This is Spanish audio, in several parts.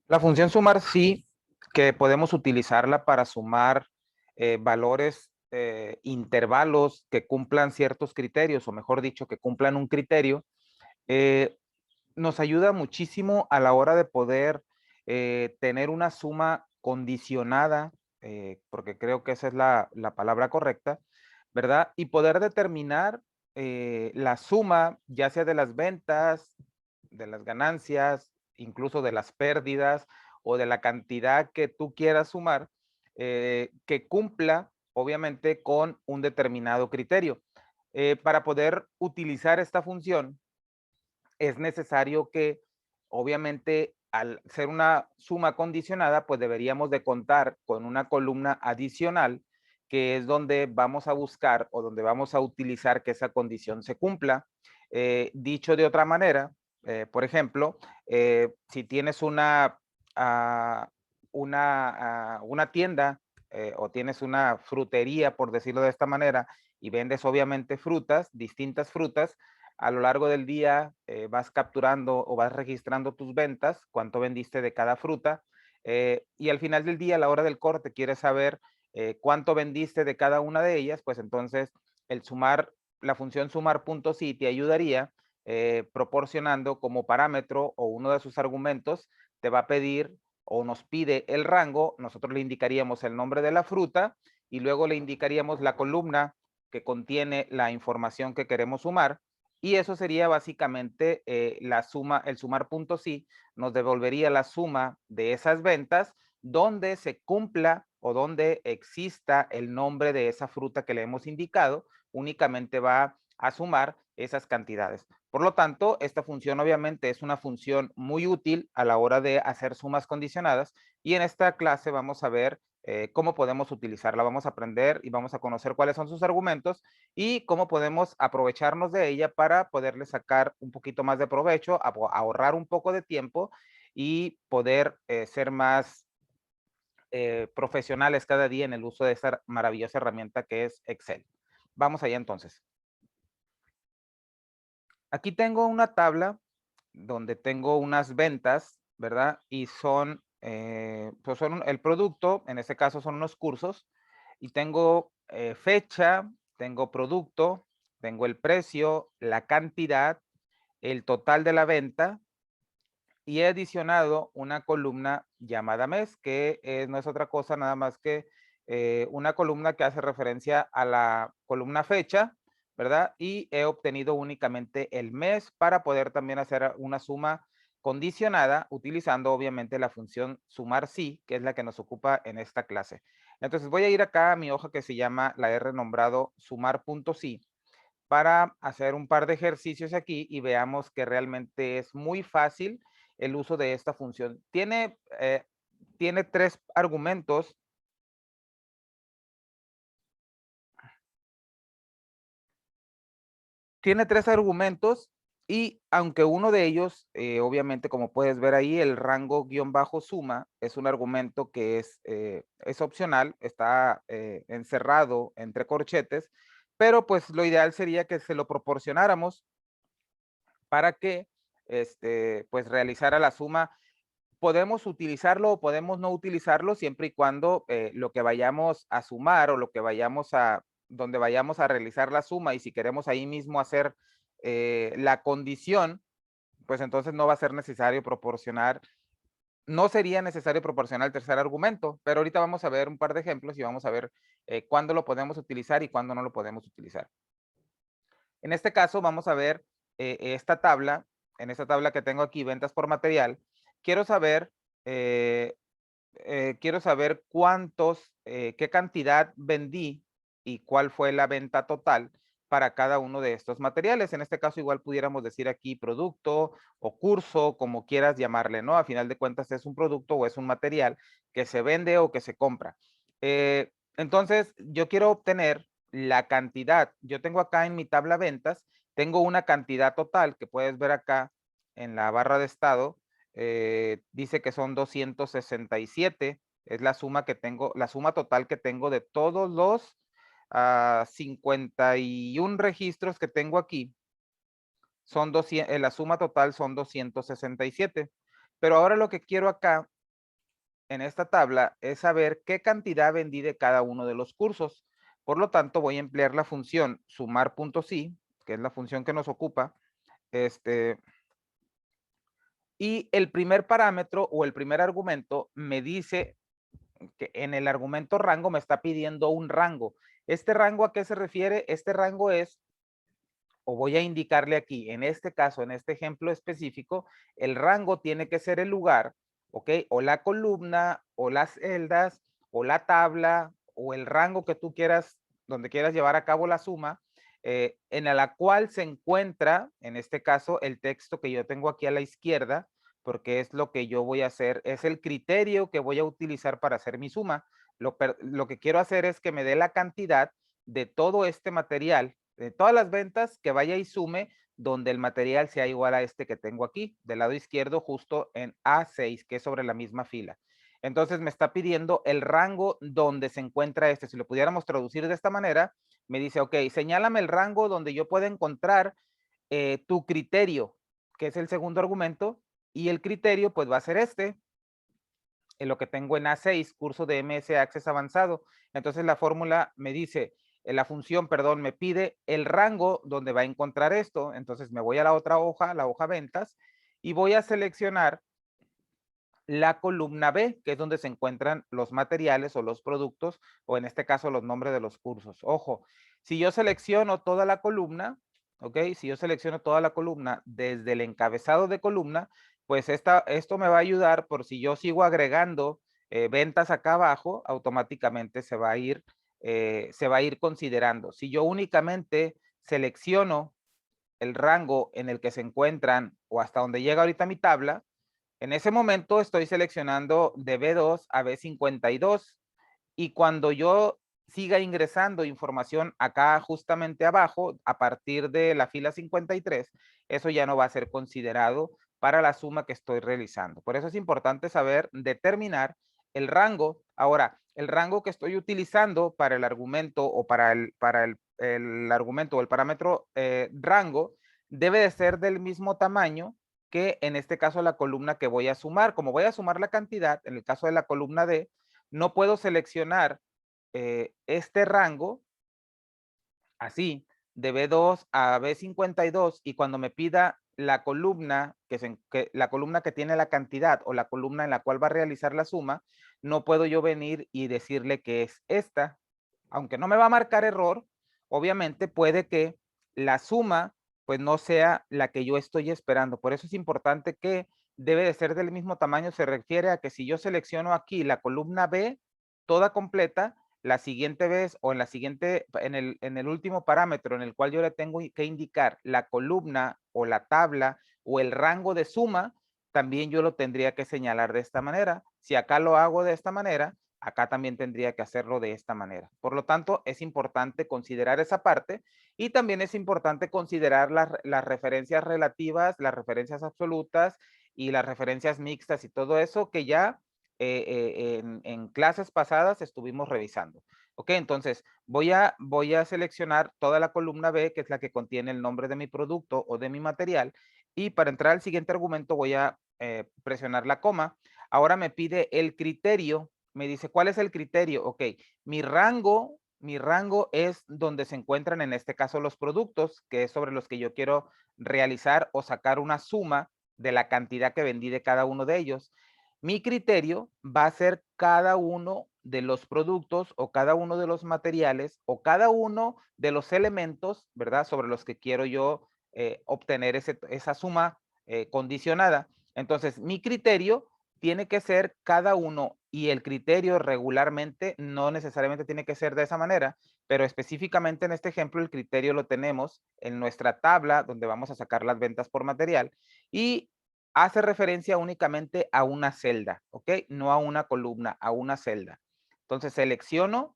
La función sumar sí que podemos utilizarla para sumar valores, intervalos que cumplan ciertos criterios, o mejor dicho, que cumplan un criterio. Eh, Nos ayuda muchísimo a la hora de poder tener una suma condicionada, porque creo que esa es la palabra correcta, ¿verdad? Y poder determinar la suma, ya sea de las ventas, de las ganancias, incluso de las pérdidas o de la cantidad que tú quieras sumar, que cumpla obviamente con un determinado criterio. Para poder utilizar esta función, es necesario que, obviamente, al ser una suma condicionada, pues deberíamos de contar con una columna adicional, que es donde vamos a buscar o donde vamos a utilizar que esa condición se cumpla. Dicho de otra manera, por ejemplo, si tienes ah, una tienda o tienes una frutería, por decirlo de esta manera, y vendes obviamente frutas, distintas frutas, a lo largo del día vas capturando o vas registrando tus ventas, cuánto vendiste de cada fruta, y al final del día, a la hora del corte, quieres saber cuánto vendiste de cada una de ellas, pues entonces el sumar, la función sumar punto sí te ayudaría proporcionando como parámetro o uno de sus argumentos, te va a pedir o nos pide el rango, nosotros le indicaríamos el nombre de la fruta y luego le indicaríamos la columna que contiene la información que queremos sumar, y eso sería básicamente la suma, el sumar puntos sí, nos devolvería la suma de esas ventas donde se cumpla o donde exista el nombre de esa fruta que le hemos indicado, únicamente va a sumar esas cantidades. Por lo tanto, esta función obviamente es una función muy útil a la hora de hacer sumas condicionadas, y en esta clase vamos a ver cómo podemos utilizarla. Vamos a aprender y vamos a conocer cuáles son sus argumentos y cómo podemos aprovecharnos de ella para poderle sacar un poquito más de provecho, ahorrar un poco de tiempo y poder ser más profesionales cada día en el uso de esta maravillosa herramienta que es Excel. Vamos allá entonces. Aquí tengo una tabla donde tengo unas ventas, ¿verdad? Y son, pues son el producto, en este caso son unos cursos, y tengo fecha, tengo producto, tengo el precio, la cantidad, el total de la venta, y he adicionado una columna llamada mes, que no es otra cosa nada más que una columna que hace referencia a la columna fecha, ¿verdad? Y he obtenido únicamente el mes para poder también hacer una suma condicionada utilizando obviamente la función sumar sí, que es la que nos ocupa en esta clase. Entonces voy a ir acá a mi hoja que se llama la R nombrado sumar.sí para hacer un par de ejercicios aquí y veamos que realmente es muy fácil el uso de esta función. Tiene tres argumentos. Tiene tres argumentos y aunque uno de ellos, obviamente, como puedes ver ahí, el rango guión bajo suma es un argumento que es opcional, está encerrado entre corchetes, pero pues lo ideal sería que se lo proporcionáramos para que pues realizara la suma. Podemos utilizarlo o podemos no utilizarlo siempre y cuando lo que vayamos a sumar o lo que vayamos donde vayamos a realizar la suma, y si queremos ahí mismo hacer la condición, pues entonces no va a ser necesario proporcionar, no sería necesario proporcionar el tercer argumento, pero ahorita vamos a ver un par de ejemplos y vamos a ver cuándo lo podemos utilizar y cuándo no lo podemos utilizar. En este caso vamos a ver esta tabla, en esta tabla que tengo aquí, ventas por material, quiero saber eh, quiero saber qué cantidad vendí y cuál fue la venta total para cada uno de estos materiales. En este caso, igual pudiéramos decir aquí producto o curso, como quieras llamarle, ¿no? A final de cuentas es un producto o es un material que se vende o que se compra. Entonces, yo quiero obtener la cantidad. Yo tengo acá en mi tabla ventas, tengo una cantidad total que puedes ver acá en la barra de estado, dice que son 267, es la suma que tengo, la suma total que tengo de todos los 51 registros que tengo aquí. Son 200, la suma total son 267. Pero ahora lo que quiero acá en esta tabla es saber qué cantidad vendí de cada uno de los cursos. Por lo tanto, voy a emplear la función sumar.si, que es la función que nos ocupa. Y el primer parámetro o el primer argumento me dice que en el argumento rango me está pidiendo un rango. ¿Este rango a qué se refiere? Este rango es, o voy a indicarle aquí, en este caso, en este ejemplo específico, el rango tiene que ser el lugar, ¿ok? O la columna, o las celdas, o la tabla, o el rango que tú quieras, donde quieras llevar a cabo la suma, en la cual se encuentra, en este caso, el texto que yo tengo aquí a la izquierda, porque es lo que yo voy a hacer, es el criterio que voy a utilizar para hacer mi suma. Lo que quiero hacer es que me dé la cantidad de todo este material, de todas las ventas, que vaya y sume donde el material sea igual a este que tengo aquí, del lado izquierdo, justo en A6, que es sobre la misma fila. Entonces me está pidiendo el rango donde se encuentra este. Si lo pudiéramos traducir de esta manera, me dice, ok, señálame el rango donde yo pueda encontrar tu criterio, que es el segundo argumento, y el criterio pues va a ser este, en lo que tengo en A6, curso de MS Access avanzado. Entonces la fórmula me dice, la función, perdón, me pide el rango donde va a encontrar esto. Entonces me voy a la otra hoja, la hoja ventas, y voy a seleccionar la columna B, que es donde se encuentran los materiales o los productos, o en este caso los nombres de los cursos. Ojo, si yo selecciono toda la columna, ¿ok? Si yo selecciono toda la columna desde el encabezado de columna, pues esto me va a ayudar por si yo sigo agregando ventas acá abajo, automáticamente se va a ir considerando. Si yo únicamente selecciono el rango en el que se encuentran o hasta donde llega ahorita mi tabla, en ese momento estoy seleccionando de B2 a B52 y cuando yo siga ingresando información acá justamente abajo, a partir de la fila 53, eso ya no va a ser considerado para la suma que estoy realizando. Por eso es importante saber determinar el rango. Ahora, el rango que estoy utilizando para el argumento o el argumento o el parámetro rango debe de ser del mismo tamaño que en este caso la columna que voy a sumar. Como voy a sumar la cantidad, en el caso de la columna D, no puedo seleccionar este rango así, de B2 a B52, y cuando me pida la columna la columna que tiene la cantidad o la columna en la cual va a realizar la suma, no puedo yo venir y decirle que es esta. Aunque no me va a marcar error, obviamente puede que la suma pues no sea la que yo estoy esperando. Por eso es importante que debe de ser del mismo tamaño. Se refiere a que si yo selecciono aquí la columna B toda completa, la siguiente vez o en la siguiente, en el último parámetro en el cual yo le tengo que indicar la columna o la tabla o el rango de suma, también yo lo tendría que señalar de esta manera. Si acá lo hago de esta manera, acá también tendría que hacerlo de esta manera. Por lo tanto, es importante considerar esa parte y también es importante considerar las referencias relativas, las referencias absolutas y las referencias mixtas y todo eso que ya en clases pasadas estuvimos revisando. Ok, entonces voy a seleccionar toda la columna B, que es la que contiene el nombre de mi producto o de mi material, y para entrar al siguiente argumento voy a presionar la coma. Ahora me pide el criterio, me dice, ¿cuál es el criterio? Ok, mi rango es donde se encuentran en este caso los productos, que es sobre los que yo quiero realizar o sacar una suma de la cantidad que vendí de cada uno de ellos. Mi criterio va a ser cada uno de los productos o cada uno de los materiales o cada uno de los elementos, ¿verdad? Sobre los que quiero yo obtener esa suma condicionada. Entonces, mi criterio tiene que ser cada uno y el criterio regularmente no necesariamente tiene que ser de esa manera, pero específicamente en este ejemplo el criterio lo tenemos en nuestra tabla donde vamos a sacar las ventas por material y hace referencia únicamente a una celda, ¿ok? No a una columna, a una celda. Entonces selecciono,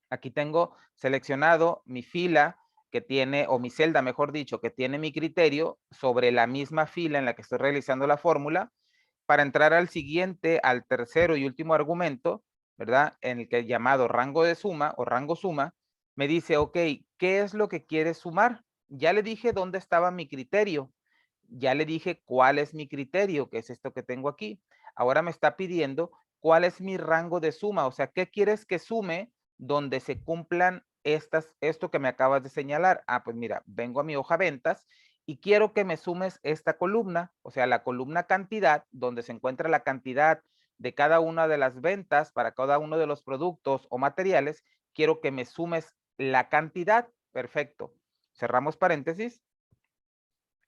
aquí tengo seleccionado mi fila que tiene, o mi celda, mejor dicho, que tiene mi criterio sobre la misma fila en la que estoy realizando la fórmula. Para entrar al siguiente, al tercero y último argumento, ¿verdad? En el que es llamado rango de suma o rango suma, me dice, ok, ¿qué es lo que quieres sumar? Ya le dije dónde estaba mi criterio. Ya le dije cuál es mi criterio, que es esto que tengo aquí. Ahora me está pidiendo ¿cuál es mi rango de suma? O sea, ¿qué quieres que sume donde se cumplan esto que me acabas de señalar? Ah, pues mira, vengo a mi hoja ventas y quiero que me sumes esta columna, o sea, la columna cantidad, donde se encuentra la cantidad de cada una de las ventas para cada uno de los productos o materiales. Quiero que me sumes la cantidad. Perfecto. Cerramos paréntesis.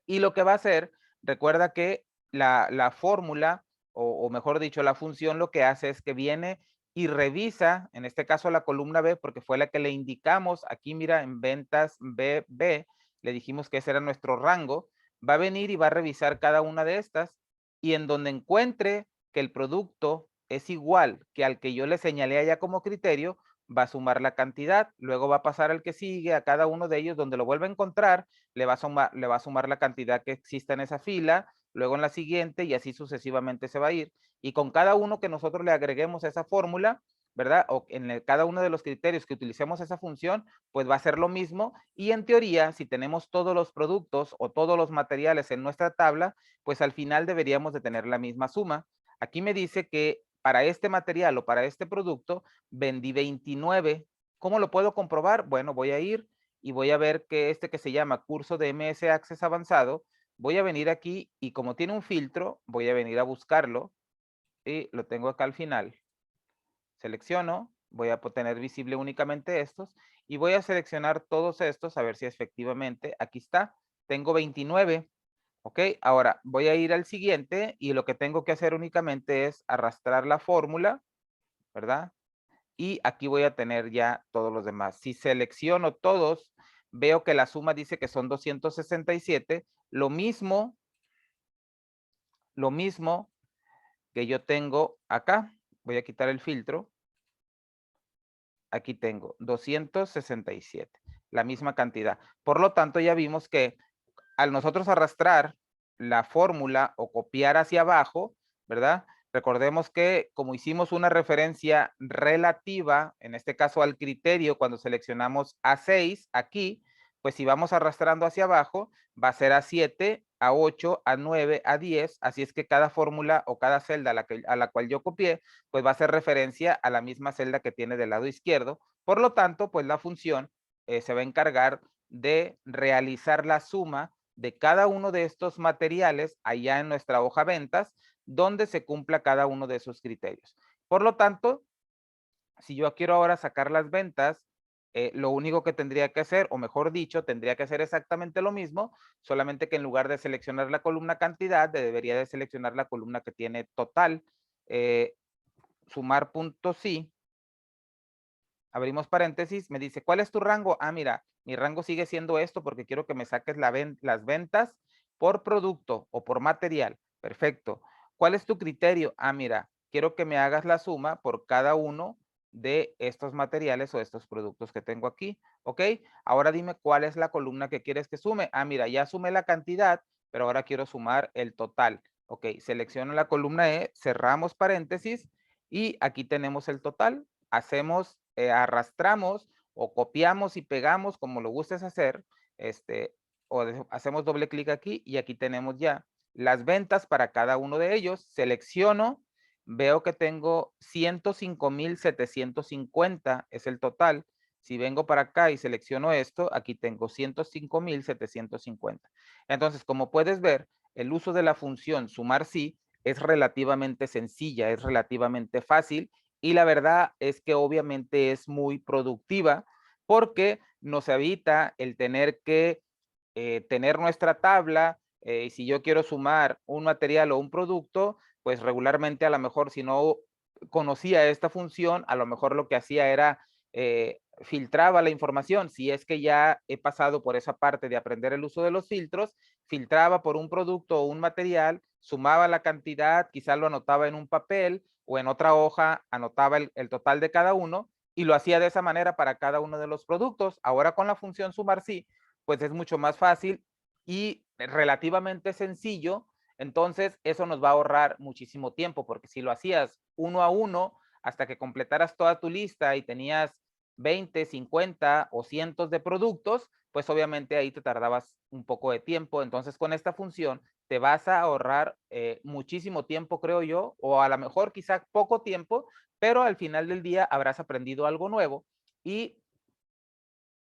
Y lo que va a hacer, recuerda que la fórmula, o mejor dicho, la función lo que hace es que viene y revisa, en este caso la columna B, porque fue la que le indicamos, aquí mira, en ventas BB, le dijimos que ese era nuestro rango, va a venir y va a revisar cada una de estas, y en donde encuentre que el producto es igual que al que yo le señalé allá como criterio, va a sumar la cantidad, luego va a pasar al que sigue, a cada uno de ellos, donde lo vuelve a encontrar, le va a sumar la cantidad que exista en esa fila, luego en la siguiente y así sucesivamente se va a ir. Y con cada uno que nosotros le agreguemos esa fórmula, ¿verdad? O en cada uno de los criterios que utilicemos esa función, pues va a ser lo mismo. Y en teoría, si tenemos todos los productos o todos los materiales en nuestra tabla, pues al final deberíamos de tener la misma suma. Aquí me dice que para este material o para este producto vendí 29. ¿Cómo lo puedo comprobar? Bueno, voy a ir y voy a ver que que se llama curso de MS Access avanzado, voy a venir aquí y como tiene un filtro, voy a venir a buscarlo y lo tengo acá al final. Selecciono, voy a tener visible únicamente estos y voy a seleccionar todos estos a ver si efectivamente aquí está. Tengo 29. Ok, ahora voy a ir al siguiente y lo que tengo que hacer únicamente es arrastrar la fórmula, ¿verdad? Y aquí voy a tener ya todos los demás. Si selecciono todos, veo que la suma dice que son 267. Lo mismo que yo tengo acá. Voy a quitar el filtro. Aquí tengo 267, la misma cantidad. Por lo tanto, ya vimos que al nosotros arrastrar la fórmula o copiar hacia abajo, ¿verdad? Recordemos que como hicimos una referencia relativa, en este caso al criterio, cuando seleccionamos A6 aquí, pues si vamos arrastrando hacia abajo, va a ser A7, A8, A9, A10, así es que cada fórmula o cada celda a la cual yo copié, pues va a hacer referencia a la misma celda que tiene del lado izquierdo. Por lo tanto, pues la función se va a encargar de realizar la suma de cada uno de estos materiales allá en nuestra hoja ventas, donde se cumpla cada uno de esos criterios. Por lo tanto, si yo quiero ahora sacar las ventas, lo único que tendría que hacer, o mejor dicho, tendría que hacer exactamente lo mismo, solamente que en lugar de seleccionar la columna cantidad, debería de seleccionar la columna que tiene total, sumar punto sí, abrimos paréntesis, me dice, ¿cuál es tu rango? Ah, mira, mi rango sigue siendo esto porque quiero que me saques las ventas por producto o por material. Perfecto. ¿Cuál es tu criterio? Ah, mira, quiero que me hagas la suma por cada uno de estos materiales o estos productos que tengo aquí. ¿Ok? Ahora dime cuál es la columna que quieres que sume. Ah, mira, ya sumé la cantidad, pero ahora quiero sumar el total. Ok, selecciono la columna E, cerramos paréntesis y aquí tenemos el total. Arrastramos o copiamos y pegamos como lo gustes hacer, hacemos doble clic aquí y aquí tenemos ya las ventas para cada uno de ellos. Selecciono, veo que tengo 105,750 es el total. Si vengo para acá y selecciono esto, aquí tengo 105,750. Entonces, como puedes ver, el uso de la función sumar sí es relativamente sencilla, es relativamente fácil y la verdad es que obviamente es muy productiva porque nos evita el tener que tener nuestra tabla. Y si yo quiero sumar un material o un producto, pues regularmente a lo mejor si no conocía esta función, a lo mejor lo que hacía era filtraba la información. Si es que ya he pasado por esa parte de aprender el uso de los filtros, filtraba por un producto o un material, sumaba la cantidad, quizás lo anotaba en un papel o en otra hoja, anotaba el total de cada uno y lo hacía de esa manera para cada uno de los productos. Ahora con la función sumar sí, pues es mucho más fácil y relativamente sencillo. Entonces, eso nos va a ahorrar muchísimo tiempo, porque si lo hacías uno a uno hasta que completaras toda tu lista y tenías 20, 50 o cientos de productos, pues obviamente ahí te tardabas un poco de tiempo. Entonces, con esta función te vas a ahorrar muchísimo tiempo, creo yo, o a lo mejor quizá poco tiempo, pero al final del día habrás aprendido algo nuevo y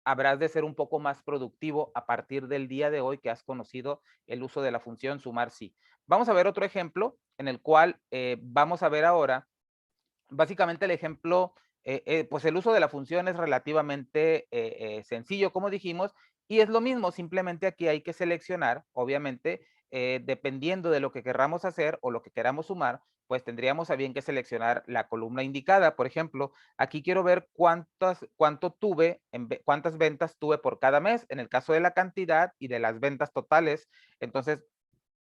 habrás de ser un poco más productivo a partir del día de hoy que has conocido el uso de la función sumar sí. Vamos a ver otro ejemplo en el cual vamos a ver ahora, básicamente el ejemplo, pues el uso de la función es relativamente sencillo, como dijimos, y es lo mismo, simplemente aquí hay que seleccionar, obviamente, dependiendo de lo que querramos hacer o lo que queramos sumar, pues tendríamos a bien que seleccionar la columna indicada. Por ejemplo, aquí quiero ver cuántas ventas tuve por cada mes, en el caso de la cantidad y de las ventas totales. Entonces,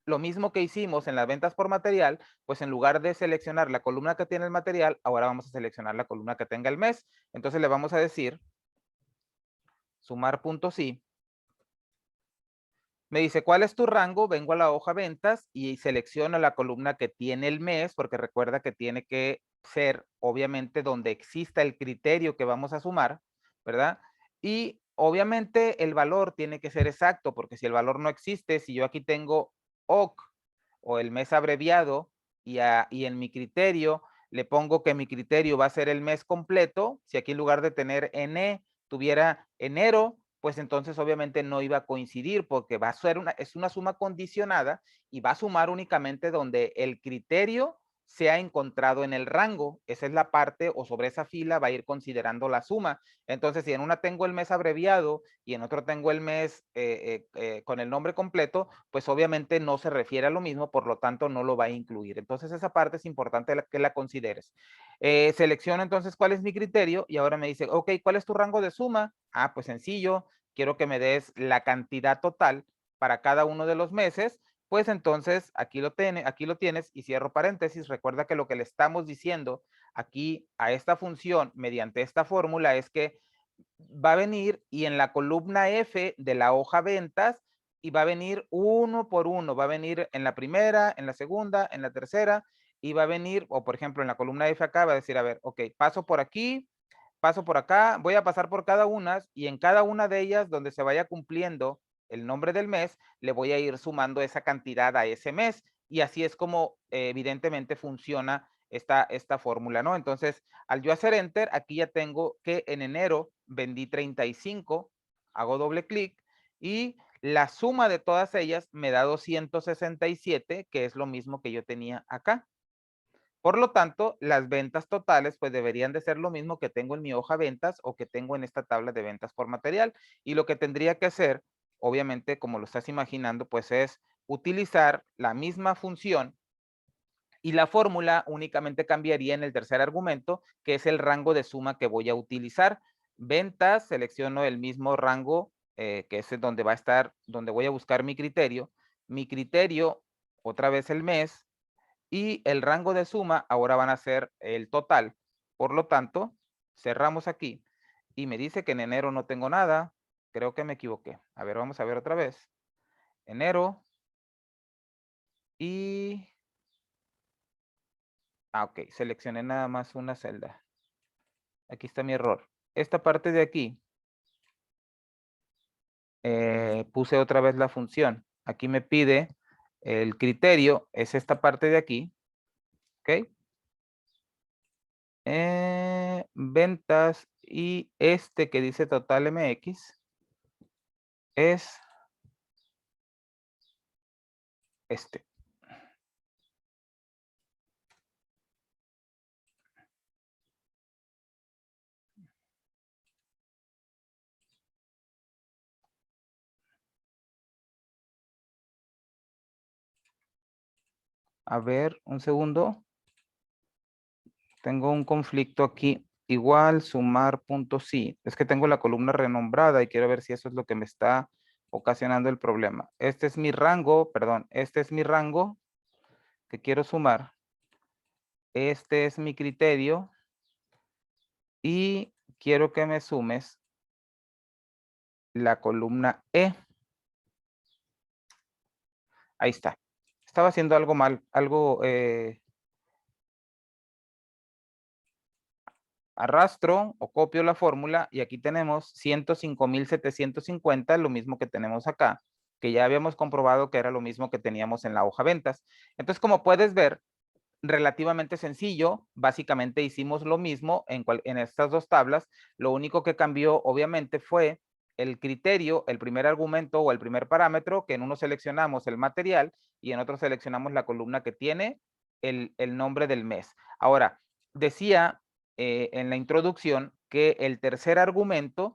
lo mismo que hicimos en las ventas por material, pues en lugar de seleccionar la columna que tiene el material, ahora vamos a seleccionar la columna que tenga el mes. Entonces le vamos a decir sumar.si. Me dice, ¿cuál es tu rango? Vengo a la hoja ventas y selecciono la columna que tiene el mes, porque recuerda que tiene que ser, obviamente, donde exista el criterio que vamos a sumar, ¿verdad? Y obviamente el valor tiene que ser exacto, porque si el valor no existe, si yo aquí tengo OC o el mes abreviado y en mi criterio le pongo que mi criterio va a ser el mes completo, si aquí en lugar de tener NE tuviera enero, pues entonces obviamente no iba a coincidir porque va a ser es una suma condicionada y va a sumar únicamente donde el criterio se ha encontrado en el rango. Esa es la parte o sobre esa fila va a ir considerando la suma. Entonces, si en una tengo el mes abreviado y en otro tengo el mes con el nombre completo, pues obviamente no se refiere a lo mismo, por lo tanto no lo va a incluir. Entonces, esa parte es importante que la consideres. Selecciono entonces cuál es mi criterio y ahora me dice, ok, ¿cuál es tu rango de suma? Ah, pues sencillo, quiero que me des la cantidad total para cada uno de los meses, pues entonces aquí lo tienes y cierro paréntesis. Recuerda que lo que le estamos diciendo aquí a esta función mediante esta fórmula es que va a venir y en la columna F de la hoja ventas y va a venir uno por uno, va a venir en la primera, en la segunda, en la tercera y va a venir, o por ejemplo en la columna F acá va a decir, a ver, ok, paso por aquí, paso por acá, voy a pasar por cada una y en cada una de ellas donde se vaya cumpliendo el nombre del mes, le voy a ir sumando esa cantidad a ese mes y así es como evidentemente funciona esta fórmula, ¿no? Entonces, al yo hacer enter, aquí ya tengo que en enero vendí 35, hago doble clic y la suma de todas ellas me da 267, que es lo mismo que yo tenía acá. Por lo tanto, las ventas totales pues deberían de ser lo mismo que tengo en mi hoja ventas o que tengo en esta tabla de ventas por material. Y lo que tendría que hacer, obviamente, como lo estás imaginando, pues es utilizar la misma función y la fórmula únicamente cambiaría en el tercer argumento, que es el rango de suma que voy a utilizar. Ventas, selecciono el mismo rango, que es donde va a estar, donde voy a buscar mi criterio. Mi criterio, otra vez el mes, y el rango de suma ahora van a ser el total. Por lo tanto, cerramos aquí y me dice que en enero no tengo nada. Creo que me equivoqué. A ver, vamos a ver otra vez. Enero y... Ah, ok. Seleccioné nada más una celda. Aquí está mi error. Esta parte de aquí, puse otra vez la función. Aquí me pide el criterio, es esta parte de aquí. ¿Ok? Ventas y este que dice total MX es este. A ver, un segundo. Tengo un conflicto aquí. Igual sumar punto sí. Es que tengo la columna renombrada y quiero ver si eso es lo que me está ocasionando el problema. Este es mi rango, perdón, este es mi rango que quiero sumar. Este es mi criterio y quiero que me sumes la columna E. Ahí está. Estaba haciendo algo mal, algo arrastro o copio la fórmula y aquí tenemos 105,750, lo mismo que tenemos acá, que ya habíamos comprobado que era lo mismo que teníamos en la hoja ventas. Entonces, como puedes ver, relativamente sencillo, básicamente hicimos lo mismo en estas dos tablas, lo único que cambió obviamente fue el criterio, el primer argumento o el primer parámetro, que en uno seleccionamos el material y en otro seleccionamos la columna que tiene el nombre del mes. Ahora, decía en la introducción que el tercer argumento,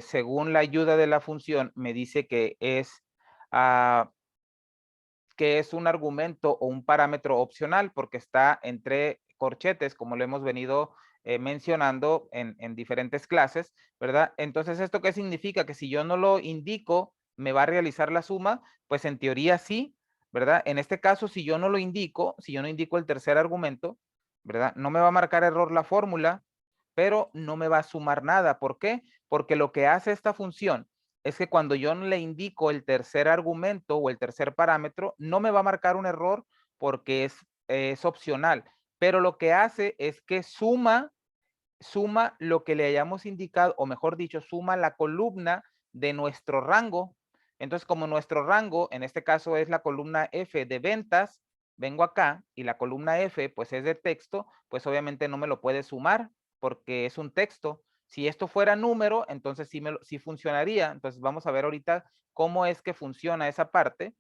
según la ayuda de la función, me dice que es un argumento o un parámetro opcional porque está entre corchetes, como lo hemos venido mencionando en diferentes clases, ¿verdad? Entonces, ¿esto qué significa? Que si yo no lo indico, ¿me va a realizar la suma? Pues en teoría sí, ¿verdad? En este caso, si yo no lo indico, si yo no indico el tercer argumento, ¿verdad? No me va a marcar error la fórmula, pero no me va a sumar nada. ¿Por qué? Porque lo que hace esta función es que cuando yo le indico el tercer argumento o el tercer parámetro, no me va a marcar un error porque es opcional, pero lo que hace es que suma lo que le hayamos indicado, o mejor dicho, suma la columna de nuestro rango. Entonces, como nuestro rango, en este caso es la columna F de ventas, vengo acá y la columna F pues es de texto, pues obviamente no me lo puede sumar porque es un texto. Si esto fuera número, entonces sí funcionaría. Entonces vamos a ver ahorita cómo es que funciona esa parte.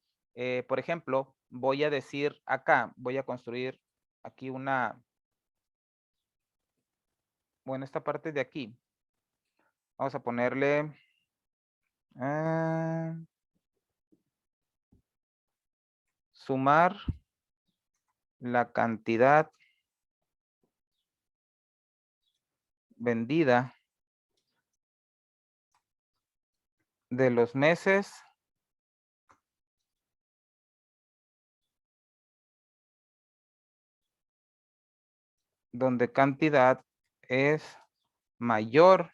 Por ejemplo, voy a decir acá, voy a construir aquí bueno, esta parte de aquí. Vamos a ponerle sumar la cantidad vendida de los meses donde cantidad es mayor.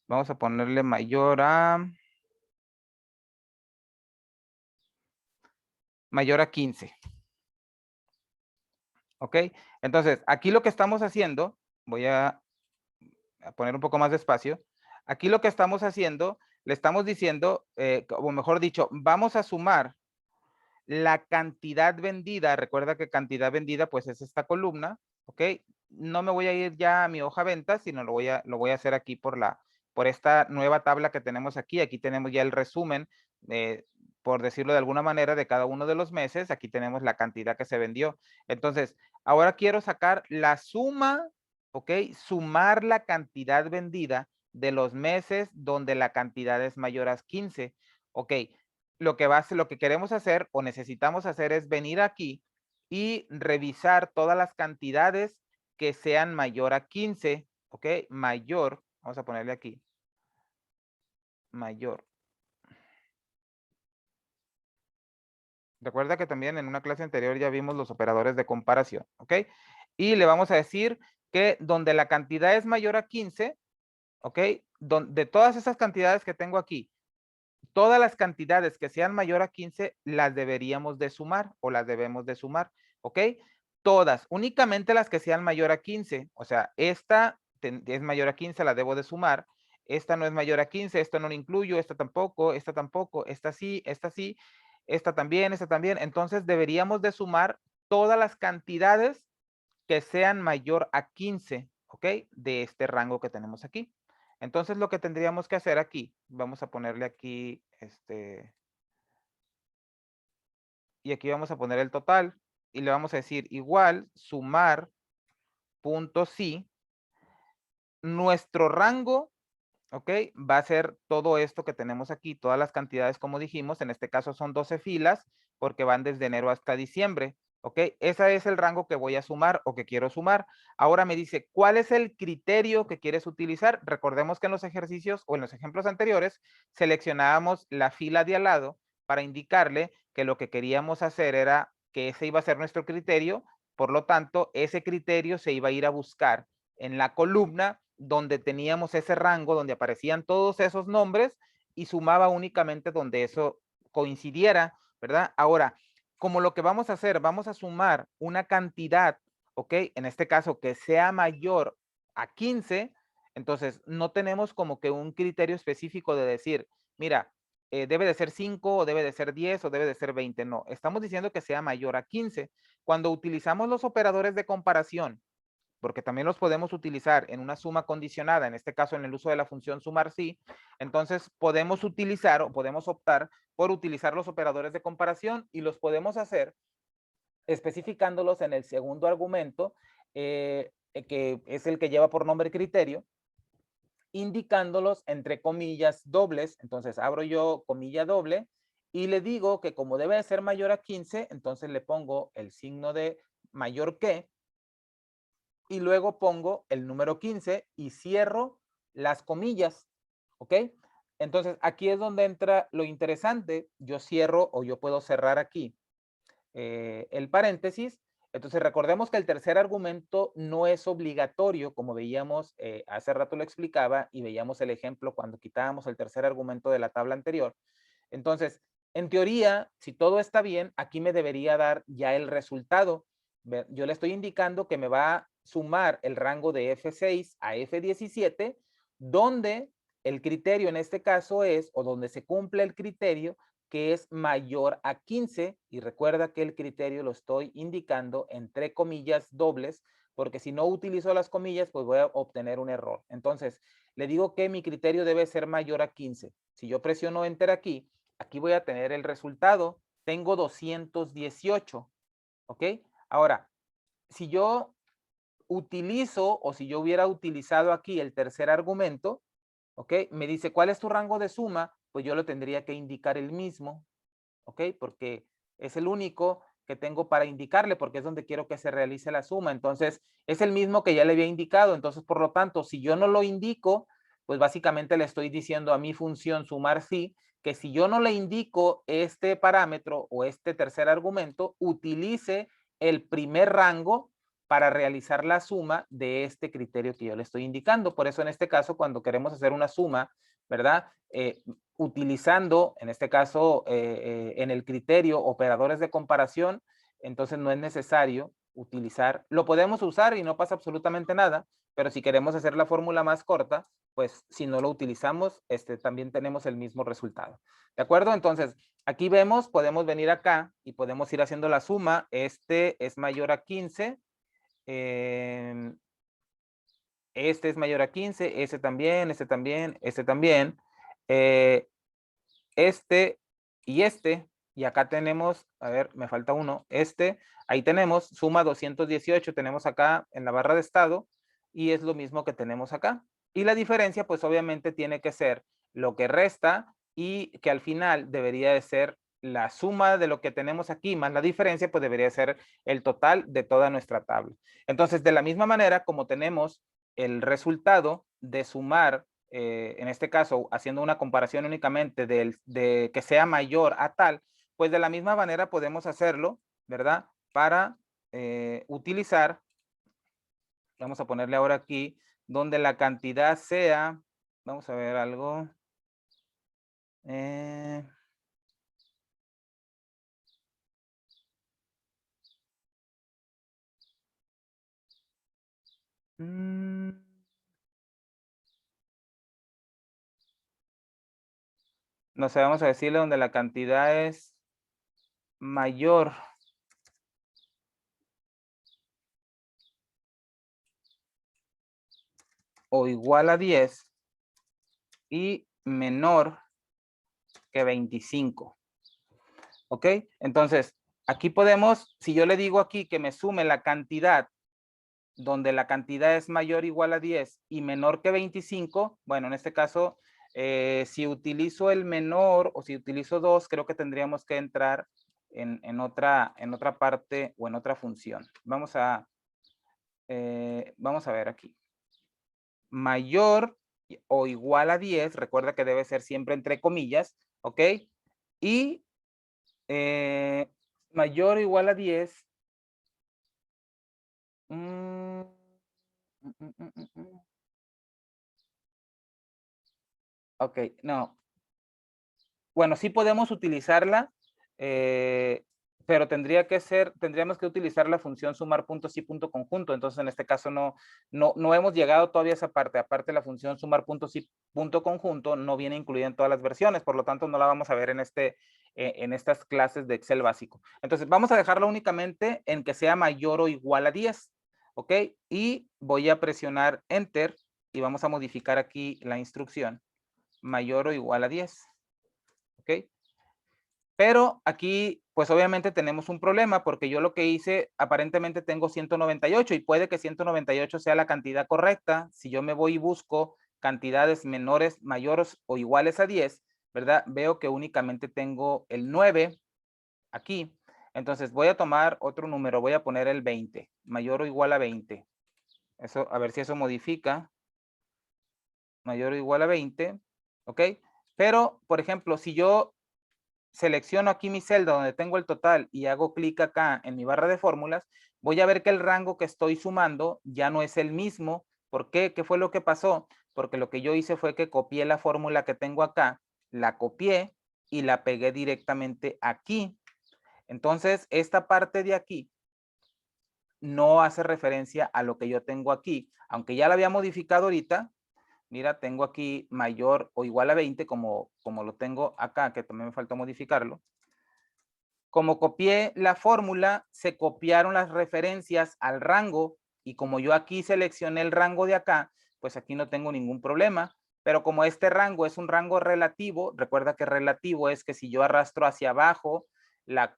Vamos a ponerle mayor a 15. ¿Ok? Entonces, aquí lo que estamos haciendo, voy a poner un poco más de espacio. Aquí lo que estamos haciendo, le estamos diciendo, o mejor dicho, vamos a sumar la cantidad vendida. Recuerda que cantidad vendida, pues es esta columna, ¿ok? No me voy a ir ya a mi hoja ventas, sino lo voy a hacer aquí por esta nueva tabla que tenemos aquí. Aquí tenemos ya el resumen, por decirlo de alguna manera, de cada uno de los meses. Aquí tenemos la cantidad que se vendió. Entonces, ahora quiero sacar la suma, ¿ok? Sumar la cantidad vendida de los meses donde la cantidad es mayor a 15. Ok, lo que queremos hacer o necesitamos hacer es venir aquí y revisar todas las cantidades que sean mayor a 15, ¿ok? Mayor, vamos a ponerle aquí, mayor. Recuerda que también en una clase anterior ya vimos los operadores de comparación, ¿ok? Y le vamos a decir que donde la cantidad es mayor a 15, ¿ok? De todas esas cantidades que tengo aquí, todas las cantidades que sean mayor a 15 las deberíamos de sumar o las debemos de sumar, ¿ok? Todas, únicamente las que sean mayor a 15, o sea, esta es mayor a 15, la debo de sumar, esta no es mayor a 15, esta no lo incluyo, esta tampoco, esta sí, esta también, entonces deberíamos de sumar todas las cantidades que sean mayor a 15, ¿ok? De este rango que tenemos aquí. Entonces, lo que tendríamos que hacer aquí, vamos a ponerle aquí, y aquí vamos a poner el total, y le vamos a decir igual, sumar, punto sí, nuestro rango, ¿ok? Va a ser todo esto que tenemos aquí, todas las cantidades como dijimos, en este caso son 12 filas, porque van desde enero hasta diciembre, ¿ok? Ese es el rango que voy a sumar o que quiero sumar. Ahora me dice, ¿cuál es el criterio que quieres utilizar? Recordemos que en los ejercicios o en los ejemplos anteriores, seleccionábamos la fila de al lado para indicarle que lo que queríamos hacer era que ese iba a ser nuestro criterio, por lo tanto, ese criterio se iba a ir a buscar en la columna donde teníamos ese rango, donde aparecían todos esos nombres y sumaba únicamente donde eso coincidiera, ¿verdad? Ahora, como lo que vamos a hacer, vamos a sumar una cantidad, ¿ok? En este caso, que sea mayor a 15, entonces no tenemos como que un criterio específico de decir, mira, debe de ser 5 o debe de ser 10 o debe de ser 20. No, estamos diciendo que sea mayor a 15. Cuando utilizamos los operadores de comparación, porque también los podemos utilizar en una suma condicionada, en este caso en el uso de la función sumar sí, entonces podemos utilizar o podemos optar por utilizar los operadores de comparación y los podemos hacer especificándolos en el segundo argumento, que es el que lleva por nombre criterio, indicándolos entre comillas dobles. Entonces abro yo comilla doble y le digo que como debe de ser mayor a 15, entonces le pongo el signo de mayor que y luego pongo el número 15 y cierro las comillas, ¿ok? Entonces aquí es donde entra lo interesante. Yo cierro o yo puedo cerrar aquí el paréntesis. Entonces recordemos que el tercer argumento no es obligatorio, como veíamos hace rato lo explicaba y veíamos el ejemplo cuando quitábamos el tercer argumento de la tabla anterior. Entonces, en teoría, si todo está bien, aquí me debería dar ya el resultado. Yo le estoy indicando que me va a sumar el rango de F6 a F17, donde el criterio en este caso es, o donde se cumple el criterio, que es mayor a 15, y recuerda que el criterio lo estoy indicando entre comillas dobles, porque si no utilizo las comillas, pues voy a obtener un error. Entonces, le digo que mi criterio debe ser mayor a 15. Si yo presiono Enter aquí, aquí voy a tener el resultado. Tengo 218, ¿ok? Ahora, si yo utilizo o si yo hubiera utilizado aquí el tercer argumento, ¿ok? Me dice, ¿cuál es tu rango de suma? Pues yo lo tendría que indicar el mismo, ¿ok? Porque es el único que tengo para indicarle, porque es donde quiero que se realice la suma. Entonces, es el mismo que ya le había indicado. Entonces, por lo tanto, si yo no lo indico, pues básicamente le estoy diciendo a mi función sumar sí, que si yo no le indico este parámetro o este tercer argumento, utilice el primer rango para realizar la suma de este criterio que yo le estoy indicando. Por eso en este caso, cuando queremos hacer una suma, ¿verdad? Utilizando, en este caso, en el criterio operadores de comparación, entonces no es necesario utilizar, lo podemos usar y no pasa absolutamente nada, pero si queremos hacer la fórmula más corta, pues si no lo utilizamos, también tenemos el mismo resultado. ¿De acuerdo? Entonces, aquí vemos, podemos venir acá y podemos ir haciendo la suma. Este es mayor a 15. Este es mayor a 15, este también, este también, este también. Este y este. Y acá tenemos, a ver, me falta uno. Ahí tenemos, suma 218, tenemos acá en la barra de estado. Y es lo mismo que tenemos acá. Y la diferencia, pues obviamente tiene que ser lo que resta y que al final debería de ser la suma de lo que tenemos aquí más la diferencia, pues debería ser el total de toda nuestra tabla. Entonces, de la misma manera, como tenemos el resultado de sumar, en este caso, haciendo una comparación únicamente de que sea mayor a tal, pues de la misma manera podemos hacerlo, ¿verdad? Para utilizar, vamos a ponerle ahora aquí, donde la cantidad sea, vamos a ver algo. Eh, mm, no sé, vamos a decirle donde la cantidad es mayor o igual a 10 y menor que 25. ¿Ok? Entonces, aquí podemos, si yo le digo aquí que me sume la cantidad donde la cantidad es mayor o igual a 10 y menor que 25, bueno, en este caso, si utilizo el menor o si utilizo 2, creo que tendríamos que entrar en otra parte o en otra función. Vamos a ver aquí. Mayor o igual a 10, recuerda que debe ser siempre entre comillas, ¿ok? Y mayor o igual a 10. Ok, no. Bueno, sí podemos utilizarla. pero tendríamos que utilizar la función sumar puntos y punto conjunto. Entonces, en este caso no hemos llegado todavía a esa parte. Aparte, la función sumar puntos y punto conjunto no viene incluida en todas las versiones, por lo tanto, no la vamos a ver en estas clases de Excel básico. Entonces, vamos a dejarlo únicamente en que sea mayor o igual a 10, ¿ok? Y voy a presionar Enter y vamos a modificar aquí la instrucción mayor o igual a 10, ¿ok? Pero aquí, pues obviamente tenemos un problema porque yo lo que hice, aparentemente tengo 198 y puede que 198 sea la cantidad correcta. Si yo me voy y busco cantidades menores, mayores o iguales a 10, ¿verdad? Veo que únicamente tengo el 9 aquí. Entonces voy a tomar otro número, voy a poner el 20, mayor o igual a 20. Eso, a ver si eso modifica. Mayor o igual a 20, ¿ok? Pero, por ejemplo, si yo selecciono aquí mi celda donde tengo el total y hago clic acá en mi barra de fórmulas, voy a ver que el rango que estoy sumando ya no es el mismo. ¿Por qué? ¿Qué fue lo que pasó? Porque lo que yo hice fue que copié la fórmula que tengo acá, la copié y la pegué directamente aquí. Entonces, esta parte de aquí no hace referencia a lo que yo tengo aquí. Aunque ya la había modificado ahorita, mira, tengo aquí mayor o igual a 20, como lo tengo acá, que también me faltó modificarlo. Como copié la fórmula, se copiaron las referencias al rango y como yo aquí seleccioné el rango de acá, pues aquí no tengo ningún problema. Pero como este rango es un rango relativo, recuerda que relativo es que si yo arrastro hacia abajo, la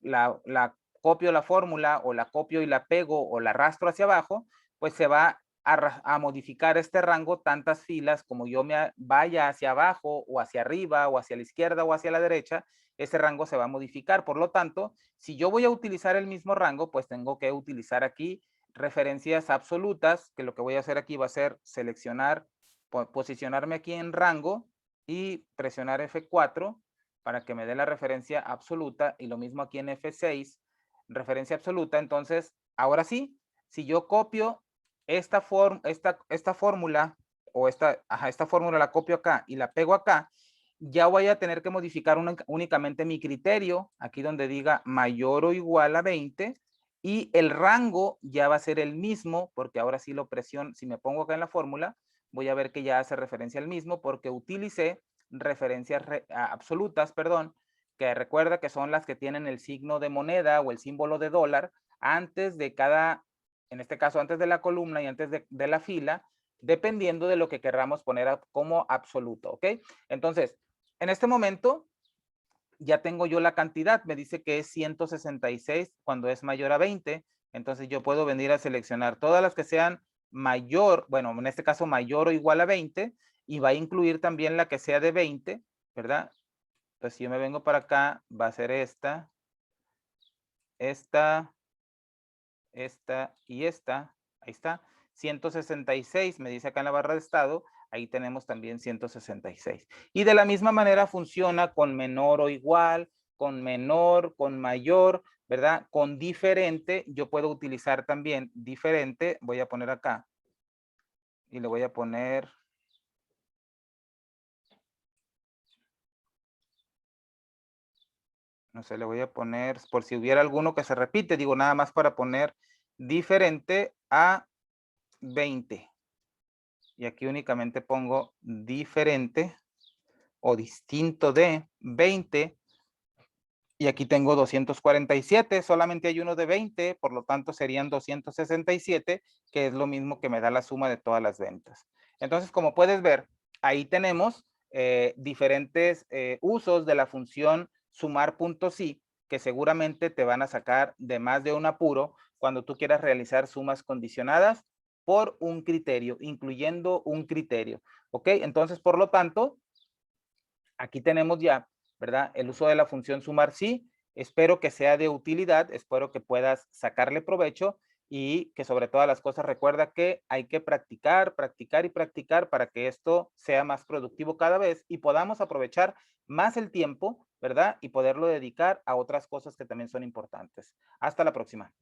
copio la fórmula o la copio y la pego o la arrastro hacia abajo, pues se va a modificar este rango tantas filas como yo me vaya hacia abajo o hacia arriba o hacia la izquierda o hacia la derecha, ese rango se va a modificar. Por lo tanto, si yo voy a utilizar el mismo rango, pues tengo que utilizar aquí referencias absolutas, que lo que voy a hacer aquí va a ser seleccionar, posicionarme aquí en rango y presionar F4 para que me dé la referencia absoluta y lo mismo aquí en F6, referencia absoluta. Entonces, ahora sí, si yo copio esta fórmula o esta fórmula la copio acá y la pego acá, ya voy a tener que modificar únicamente mi criterio, aquí donde diga mayor o igual a 20, y el rango ya va a ser el mismo, porque ahora sí lo presiono, si me pongo acá en la fórmula, voy a ver que ya hace referencia al mismo, porque utilicé referencias absolutas, perdón, que recuerda que son las que tienen el signo de moneda o el símbolo de dólar antes de cada, en este caso antes de la columna y antes de la fila, dependiendo de lo que queramos poner como absoluto, ¿ok? Entonces, en este momento ya tengo yo la cantidad, me dice que es 166 cuando es mayor a 20, entonces yo puedo venir a seleccionar todas las que sean mayor, bueno, en este caso mayor o igual a 20, y va a incluir también la que sea de 20, ¿verdad? Entonces si yo me vengo para acá, va a ser esta y esta, ahí está, 166, me dice acá en la barra de estado, ahí tenemos también 166. Y de la misma manera funciona con menor o igual, con menor, con mayor, ¿verdad? Con diferente, yo puedo utilizar también diferente, voy a poner acá, y le voy a poner, no sé, le voy a poner, por si hubiera alguno que se repite, digo nada más para poner diferente a 20. Y aquí únicamente pongo diferente o distinto de 20. Y aquí tengo 247, solamente hay uno de 20, por lo tanto serían 267, que es lo mismo que me da la suma de todas las ventas. Entonces, como puedes ver, ahí tenemos diferentes usos de la función sumar puntos y, que seguramente te van a sacar de más de un apuro cuando tú quieras realizar sumas condicionadas por un criterio, incluyendo un criterio. ¿Ok? Entonces, por lo tanto, aquí tenemos ya, ¿verdad? El uso de la función sumar sí. Espero que sea de utilidad, espero que puedas sacarle provecho y que sobre todas las cosas recuerda que hay que practicar, practicar y practicar para que esto sea más productivo cada vez y podamos aprovechar más el tiempo, ¿verdad? Y poderlo dedicar a otras cosas que también son importantes. Hasta la próxima.